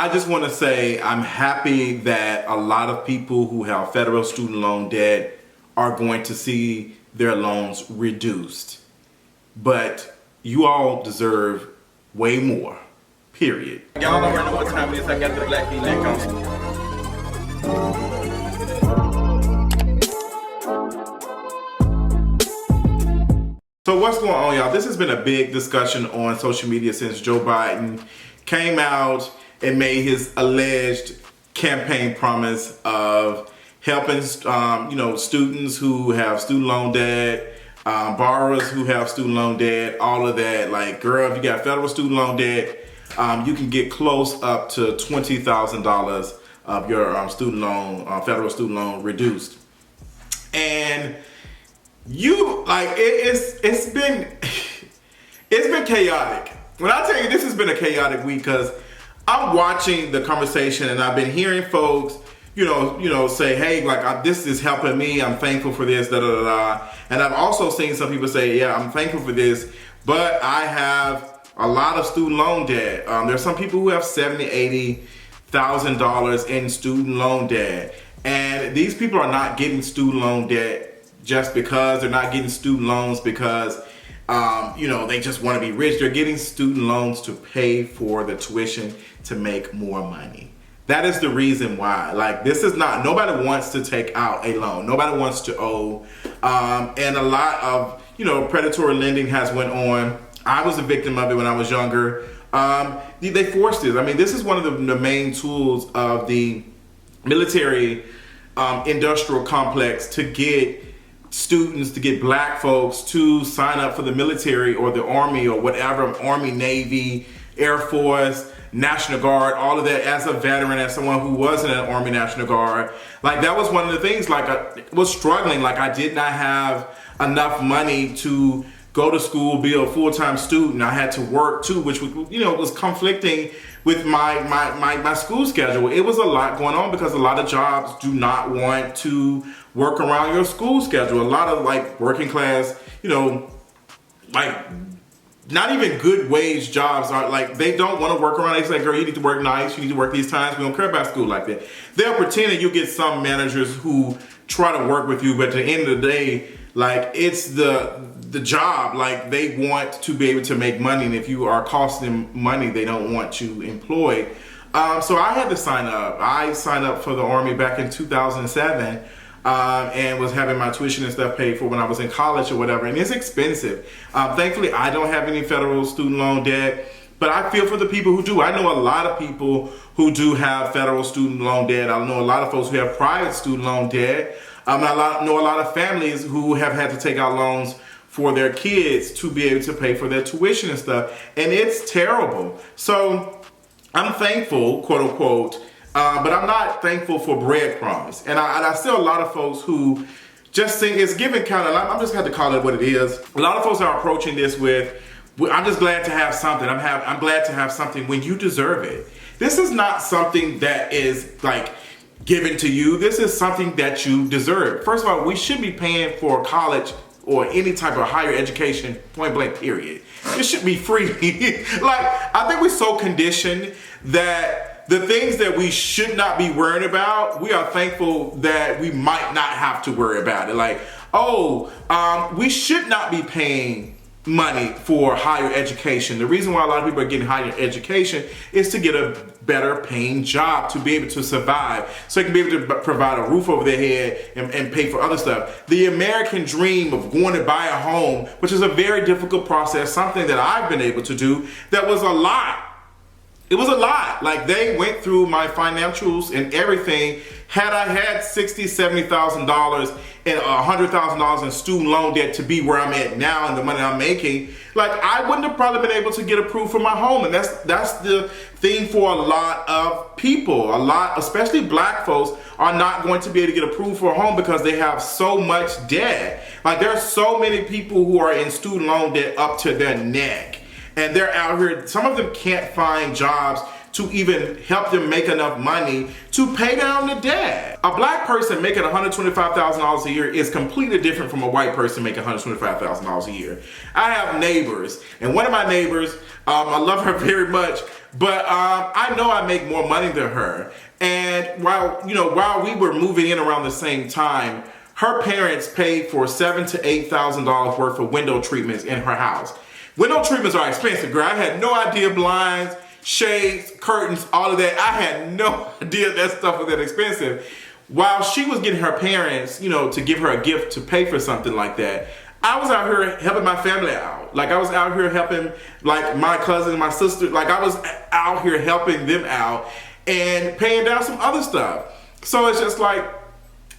I just want to say I'm happy that a lot of people who have federal student loan debt are going to see their loans reduced. But you all deserve way more, period. Y'all already know what time it is. I got the black V-neck on. So what's going on, y'all? This has been a big discussion on social media since Joe Biden came out and made his alleged campaign promise of helping, students who have student loan debt, borrowers who have student loan debt, all of that. Like, girl, if you got federal student loan debt, you can get close up to $20,000 of your student loan, federal student loan reduced. And it's been chaotic. When I tell you this has been a chaotic week, because I'm watching the conversation and I've been hearing folks, say, hey, this is helping me. I'm thankful for this, da da da da. And I've also seen some people say, yeah, I'm thankful for this, but I have a lot of student loan debt. There's some people who have $70,000, $80,000 in student loan debt, and these people are not getting student loan debt just because. They're not getting student loans because they just want to be rich. They're getting student loans to pay for the tuition to make more money. That is the reason why. This is not, nobody wants to take out a loan. Nobody wants to owe. And a lot of, predatory lending has went on. I was a victim of it when I was younger. They forced it. I mean, this is one of the main tools of the military industrial complex to get students, to get black folks to sign up for the military or the Army or whatever, Army, Navy, Air Force, National Guard, all of that. As a veteran, as someone who was in an Army National Guard, that was one of the things, I was struggling. I did not have enough money to go to school, be a full-time student. I had to work too, which was conflicting with my school schedule. It was a lot going on because a lot of jobs do not want to work around your school schedule. A lot of working class, not even good wage jobs are they don't want to work around. They say, girl, you need to work nights, you need to work these times. We don't care about school like that. They'll pretend that you'll get some managers who try to work with you, but at the end of the day, it's the job. They want to be able to make money, and if you are costing them money, they don't want you employed. So I had to sign up. I signed up for the Army back in 2007. And was having my tuition and stuff paid for when I was in college or whatever, and it's expensive. Thankfully, I don't have any federal student loan debt, but I feel for the people who do. I know a lot of people who do have federal student loan debt. I know a lot of folks who have private student loan debt. I know a lot of families who have had to take out loans for their kids to be able to pay for their tuition and stuff, and it's terrible. So I'm thankful, quote unquote, but I'm not thankful for breadcrumbs. And I see a lot of folks who just think it's given I'm just going to call it what it is. A lot of folks are approaching this with, I'm just glad to have something. I'm glad to have something when you deserve it. This is not something that is given to you. This is something that you deserve. First of all, we should be paying for college or any type of higher education, point blank, period. It should be free. I think we're so conditioned that the things that we should not be worrying about, we are thankful that we might not have to worry about it. We should not be paying money for higher education. The reason why a lot of people are getting higher education is to get a better paying job, to be able to survive, so they can be able to provide a roof over their head and pay for other stuff. The American dream of going to buy a home, which is a very difficult process, something that I've been able to do, that was a lot. It was a lot. They went through my financials and everything. Had I had $60,000, $70,000 and $100,000 in student loan debt to be where I'm at now and the money I'm making, I wouldn't have probably been able to get approved for my home. And that's the thing for a lot of people. Especially black folks, are not going to be able to get approved for a home because they have so much debt. There are so many people who are in student loan debt up to their neck. And they're out here, some of them can't find jobs to even help them make enough money to pay down the debt. A black person making $125,000 a year is completely different from a white person making $125,000 a year. I have neighbors, and one of my neighbors, I love her very much, but I know I make more money than her. And while we were moving in around the same time, her parents paid for $7,000 to $8,000 worth of window treatments in her house. Window treatments are expensive, girl. I had no idea blinds, shades, curtains, all of that. I had no idea that stuff was that expensive. While she was getting her parents, to give her a gift to pay for something like that, I was out here helping my family out. Like, I was out here helping, like, my cousin and my sister. Like, I was out here helping them out and paying down some other stuff. So it's just like,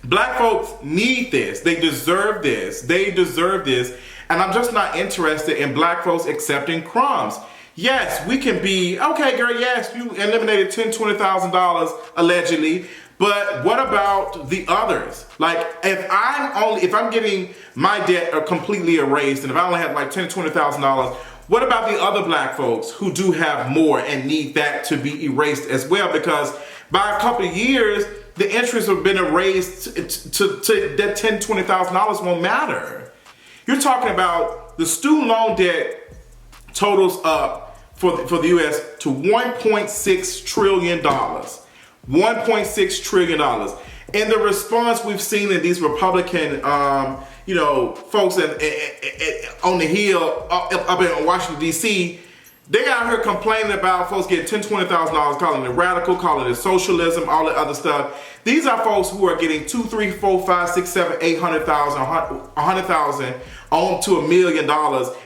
black folks need this. They deserve this. They deserve this. And I'm just not interested in black folks accepting crumbs. Yes, we can be, okay, girl, yes, you eliminated $10,000, $20,000 allegedly, but what about the others? Like, if I'm getting my debt completely erased, and if I only have like $10,000, $20,000, what about the other black folks who do have more and need that to be erased as well? Because by a couple of years, the interest have been erased to that $10,000, $20,000 won't matter. You're talking about the student loan debt totals up for the U.S. to $1.6 trillion. $1.6 trillion. And the response we've seen in these Republican, folks on the Hill up in Washington, D.C., they out here complaining about folks getting $10,000, $20,000, calling it radical, calling it socialism, all that other stuff. These are folks who are getting $2, $3, $4, $5, $6, $7, $800,000, $100,000 on to $1 million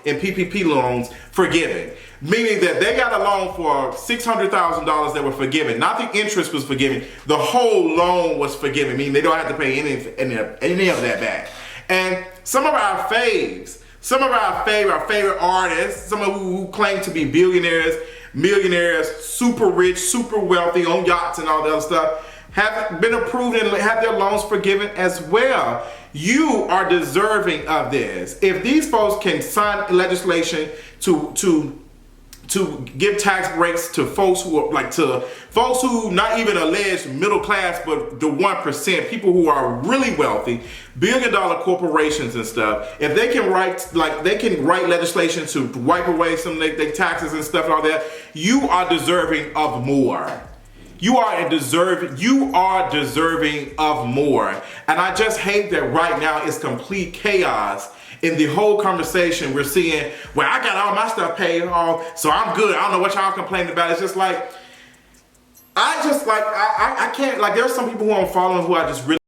in PPP loans forgiven. Meaning that they got a loan for $600,000 that were forgiven. Not the interest was forgiven. The whole loan was forgiven. Meaning they don't have to pay any of that back. And some of our faves, our favorite artists, some of who claim to be billionaires, millionaires, super rich, super wealthy, on yachts and all that other stuff, have been approved and have their loans forgiven as well. You are deserving of this. If these folks can sign legislation to give tax breaks to folks who are not even alleged middle class, but the 1%, people who are really wealthy, billion-dollar corporations and stuff. If they can write legislation to wipe away some of their taxes and stuff and all that, you are deserving of more. You are deserving of more. And I just hate that right now it's complete chaos. In the whole conversation, we're seeing, well, I got all my stuff paid off, so I'm good. I don't know what y'all complaining about. It's just like, I can't, like, there's some people who I'm following who I just really,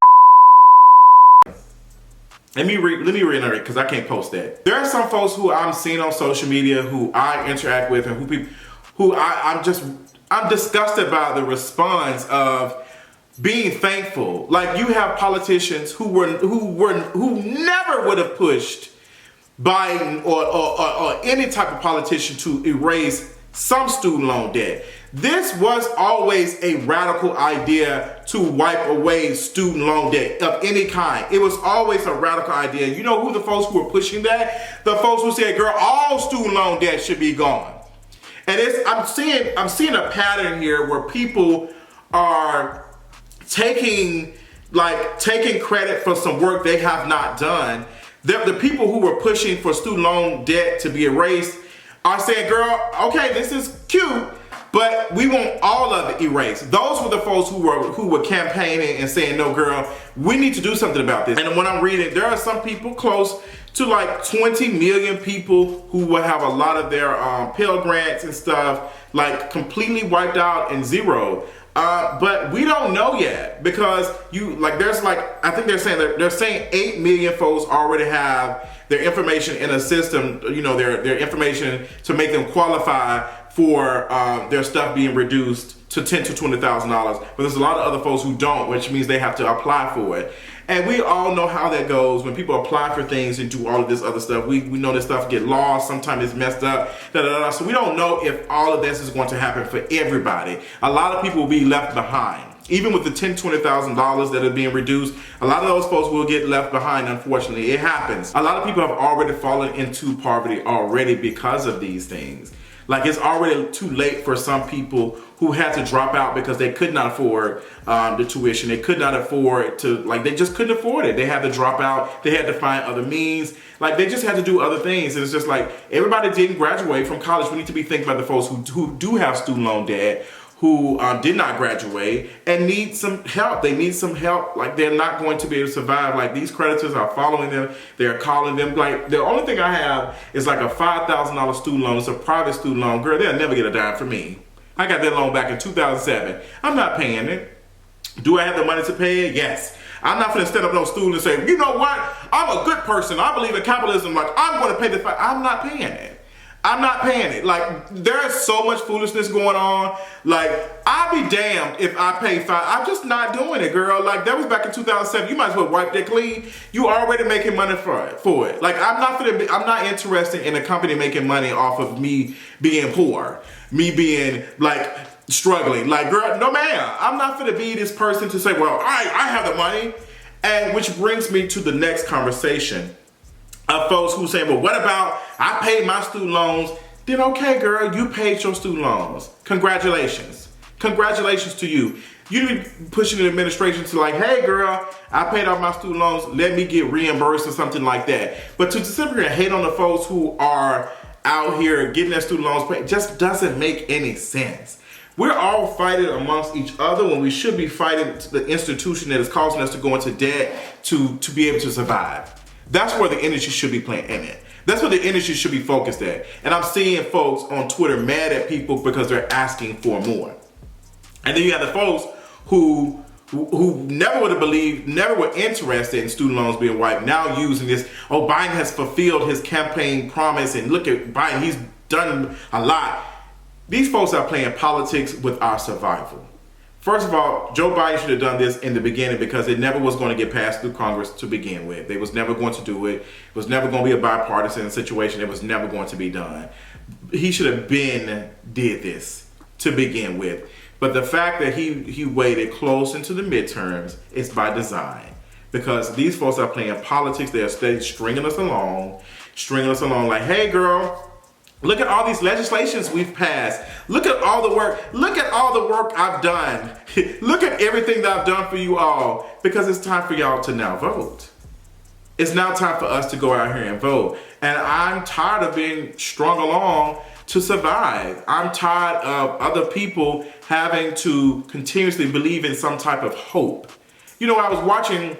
let me reiterate, because I can't post that. There are some folks who I'm seeing on social media who I interact with and I'm disgusted by the response of being thankful. Like, you have politicians who never would have pushed Biden or any type of politician to erase some student loan debt. This was always a radical idea to wipe away student loan debt of any kind. It was always a radical idea. You know who the folks who were pushing that? The folks who said, girl, all student loan debt should be gone. And I'm seeing a pattern here where people are taking credit for some work they have not done. The people who were pushing for student loan debt to be erased are saying, girl, okay, this is cute, but we want all of it erased. Those were the folks who were campaigning and saying, no, girl, we need to do something about this. And when I'm reading, there are some people close to like 20 million people who will have a lot of their Pell Grants and stuff like completely wiped out and zeroed. But we don't know yet, because I think they're saying 8 million folks already have their information in a system, their information to make them qualify for their stuff being reduced to $10,000 to $20,000. But there's a lot of other folks who don't, which means they have to apply for it. And we all know how that goes when people apply for things and do all of this other stuff. We know this stuff get lost. Sometimes it's messed up. So we don't know if all of this is going to happen for everybody. A lot of people will be left behind. Even with the $10,000 to $20,000 that are being reduced, a lot of those folks will get left behind, unfortunately. It happens. A lot of people have already fallen into poverty already because of these things. Like it's already too late for some people who had to drop out because they could not afford the tuition. They could not afford to, like they just couldn't afford it. They had to drop out. They had to find other means. Like they just had to do other things. And it's just like everybody didn't graduate from college. We need to be thinking about the folks who do have student loan debt, who did not graduate and need some help. They need some help. Like they're not going to be able to survive. Like these creditors are following them. They're calling them. Like the only thing I have is like a $5,000 student loan. It's a private student loan. Girl, they'll never get a dime from me. I got that loan back in 2007. I'm not paying it. Do I have the money to pay it? Yes. I'm not going to stand up on stool and say, you know what? I'm a good person. I believe in capitalism. Like I'm going to pay the fine. I'm not paying it. I'm not paying it. Like, there is so much foolishness going on. Like, I'll be damned if I pay fine. I'm just not doing it, girl. Like, that was back in 2007. You might as well wipe that clean. You already making money for it. Like, I'm not interested in a company making money off of me being poor. Me being, like, struggling. Like, girl, no ma'am. I'm not gonna be this person to say, well, I have the money. And which brings me to the next conversation. Of folks who say, well, what about I paid my student loans? Then okay, girl, you paid your student loans. Congratulations. Congratulations to you. You need to be pushing the administration to like, hey girl, I paid off my student loans. Let me get reimbursed or something like that. But to simply hate on the folks who are out here getting their student loans paid just doesn't make any sense. We're all fighting amongst each other when we should be fighting the institution that is causing us to go into debt to be able to survive. That's where the energy should be playing in it. That's where the energy should be focused at. And I'm seeing folks on Twitter mad at people because they're asking for more. And then you have the folks who never would have believed, never were interested in student loans being wiped, now using this, oh, Biden has fulfilled his campaign promise, and look at Biden, he's done a lot. These folks are playing politics with our survival. First of all, Joe Biden should have done this in the beginning because it never was going to get passed through Congress to begin with. They was never going to do it. It was never going to be a bipartisan situation. It was never going to be done. He should have did this to begin with. But the fact that he waited close into the midterms is by design. Because these folks are playing politics. They are steady stringing us along like, hey girl, look at all these legislations we've passed. Look at all the work. Look at all the work I've done. Look at everything that I've done for you all. Because it's time for y'all to now vote. It's now time for us to go out here and vote. And I'm tired of being strung along to survive. I'm tired of other people having to continuously believe in some type of hope. You know, I was watching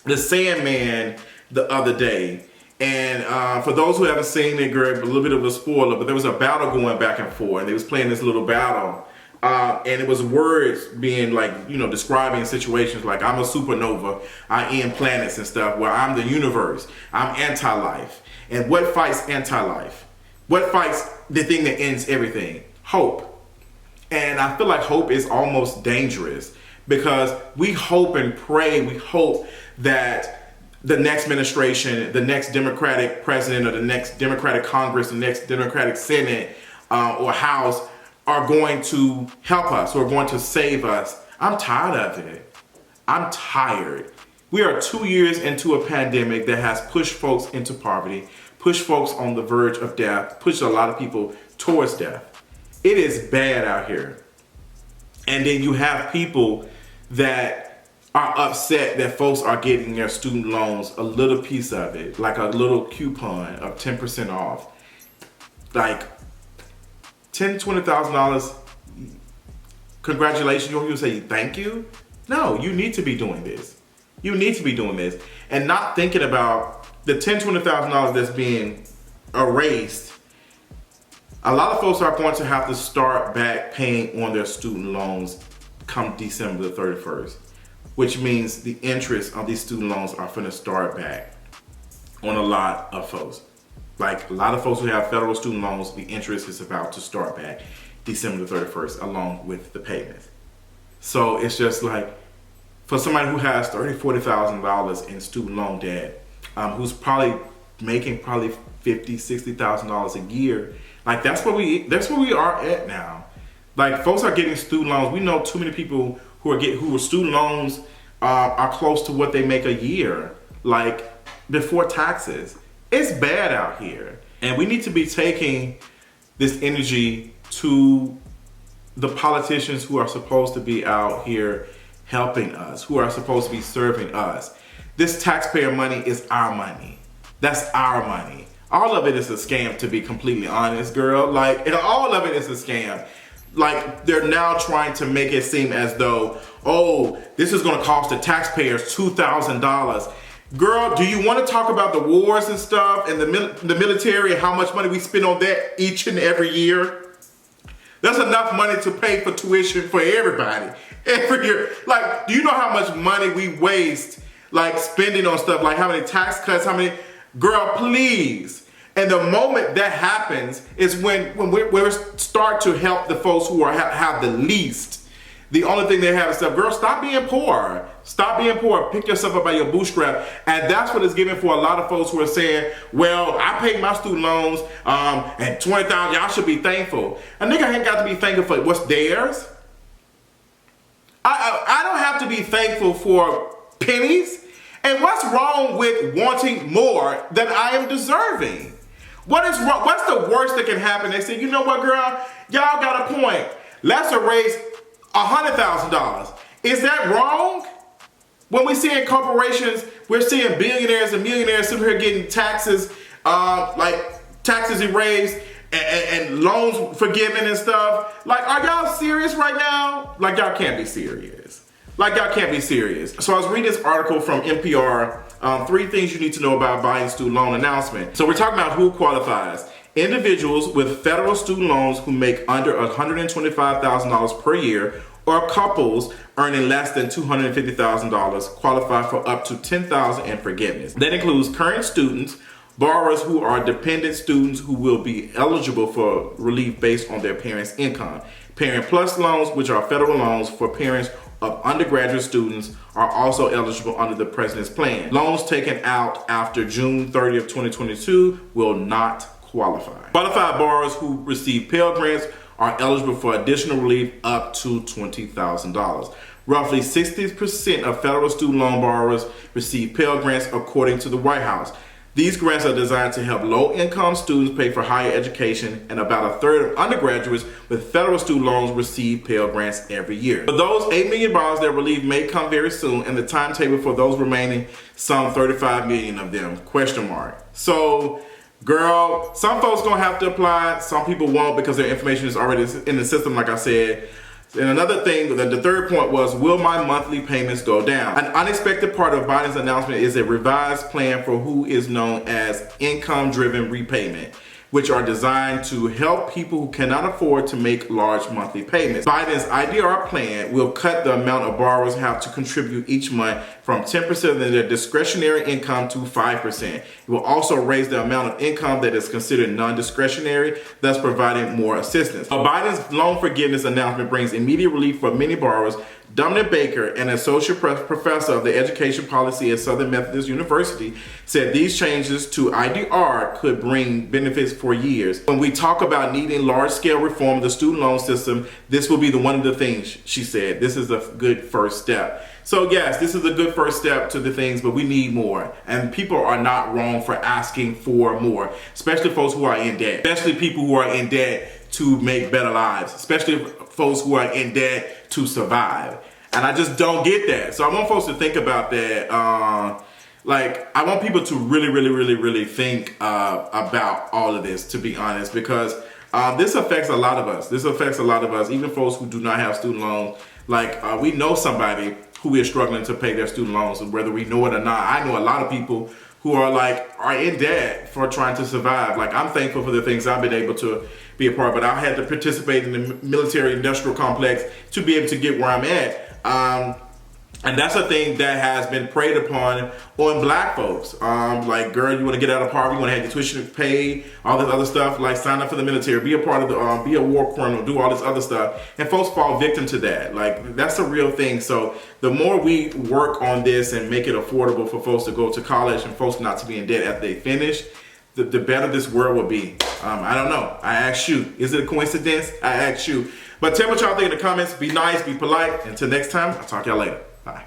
The Sandman the other day. And for those who haven't seen it, girl, a little bit of a spoiler, but there was a battle going back and forth. And they was playing this little battle. And it was words being like, you know, describing situations like I'm a supernova, I end planets and stuff. Well, I'm the universe, I'm anti-life. And what fights anti-life? What fights the thing that ends everything? Hope. And I feel like hope is almost dangerous because we hope and pray, we hope that the next administration, the next Democratic president, or the next Democratic Congress, the next Democratic Senate or House are going to help us or going to save us. I'm tired of it. I'm tired. We are 2 years into a pandemic that has pushed folks into poverty, pushed folks on the verge of death, pushed a lot of people towards death. It is bad out here. And then you have people that are upset that folks are getting their student loans, a little piece of it, like a little coupon of 10% off. Like $10,000, $20,000, congratulations, you say thank you? No, you need to be doing this. You need to be doing this and not thinking about the $10,000, $20,000 that's being erased. A lot of folks are going to have to start back paying on their student loans come December the 31st. Which means the interest on these student loans are going to start back on a lot of folks. Like a lot of folks who have federal student loans, the interest is about to start back December the 31st along with the payments. So it's just like for somebody who has $30,000, $40,000 in student loan debt, who's probably making $50,000, $60,000 a year, like that's where we are at now. Like folks are getting student loans. We know too many people who are student loans are close to what they make a year, like before taxes. It's bad out here, and we need to be taking this energy to the politicians who are supposed to be out here helping us, who are supposed to be serving us. This taxpayer money is our money. That's our money. All of it is a scam, to be completely honest, girl. Like, and all of it is a scam. Like, they're now trying to make it seem as though, oh, this is gonna cost the taxpayers $2,000. Girl, do you want to talk about the wars and stuff and the military and how much money we spend on that each and every year? That's enough money to pay for tuition for everybody every year. Like, do you know how much money we waste, like, spending on stuff, like how many tax cuts, how many, girl, please. And the moment that happens is when we start to help the folks who have the least. The only thing they have is stuff, girl, stop being poor. Stop being poor. Pick yourself up by your bootstrap. And that's what it's giving for a lot of folks who are saying, well, I paid my student loans and $20,000, y'all should be thankful. A nigga ain't got to be thankful for what's theirs. I don't have to be thankful for pennies. And what's wrong with wanting more than I am deserving? What is wrong? What's the worst that can happen? They say, you know what, girl? Y'all got a point. Let's erase $100,000. Is that wrong? When we see in corporations, we're seeing billionaires and millionaires sitting here getting taxes, like taxes erased and loans forgiven and stuff. Like, are y'all serious right now? Like, y'all can't be serious. Like, y'all can't be serious. So I was reading this article from NPR, 3 things you need to know about Biden's student loan announcement. So we're talking about who qualifies. Individuals with federal student loans who make under $125,000 per year, or couples earning less than $250,000 qualify for up to $10,000 in forgiveness. That includes current students, borrowers who are dependent students who will be eligible for relief based on their parents' income. Parent Plus loans, which are federal loans for parents of undergraduate students, are also eligible under the president's plan. Loans taken out after June 30th, 2022 will not qualify. Qualified borrowers who receive Pell Grants are eligible for additional relief up to $20,000. Roughly 60% of federal student loan borrowers receive Pell Grants, according to the White House. These grants are designed to help low-income students pay for higher education, and about a third of undergraduates with federal student loans receive Pell Grants every year. For those 8 million borrowers, their relief may come very soon, and the timetable for those remaining, some 35 million of them, question mark. So, girl, some folks gonna have to apply, some people won't because their information is already in the system, like I said. And another thing, the third point was, will my monthly payments go down? An unexpected part of Biden's announcement is a revised plan for who is known as income-driven repayment, which are designed to help people who cannot afford to make large monthly payments. Biden's IDR plan will cut the amount of borrowers have to contribute each month from 10% of their discretionary income to 5%. It will also raise the amount of income that is considered non-discretionary, thus providing more assistance. Biden's loan forgiveness announcement brings immediate relief for many borrowers. Dominic Baker, an associate professor of the education policy at Southern Methodist University, said these changes to IDR could bring benefits for years. When we talk about needing large-scale reform of the student loan system, this will be one of the things, she said. This is a good first step. So yes, this is a good first step to the things, but we need more. And people are not wrong for asking for more, especially folks who are in debt, especially people who are in debt to make better lives, especially folks who are in debt to survive. And I just don't get that. So I want folks to think about that. Like, I want people to really think about all of this, to be honest, because this affects a lot of us. This affects a lot of us, even folks who do not have student loans. Like, we know somebody who is struggling to pay their student loans, and whether we know it or not. I know a lot of people who are in debt for trying to survive. Like, I'm thankful for the things I've been able to be a part of, but I had to participate in the military industrial complex to be able to get where I'm at. And that's a thing that has been preyed upon on black folks. Like, girl, you want to get out of poverty, you want to have your tuition paid, all this other stuff, like sign up for the military, be a part of the, be a war criminal, do all this other stuff. And folks fall victim to that. Like, that's a real thing. So the more we work on this and make it affordable for folks to go to college and folks not to be in debt after they finish, the better this world will be. I don't know. I ask you. Is it a coincidence? I ask you. But tell me what y'all think in the comments. Be nice, be polite. Until next time, I'll talk to y'all later. Bye.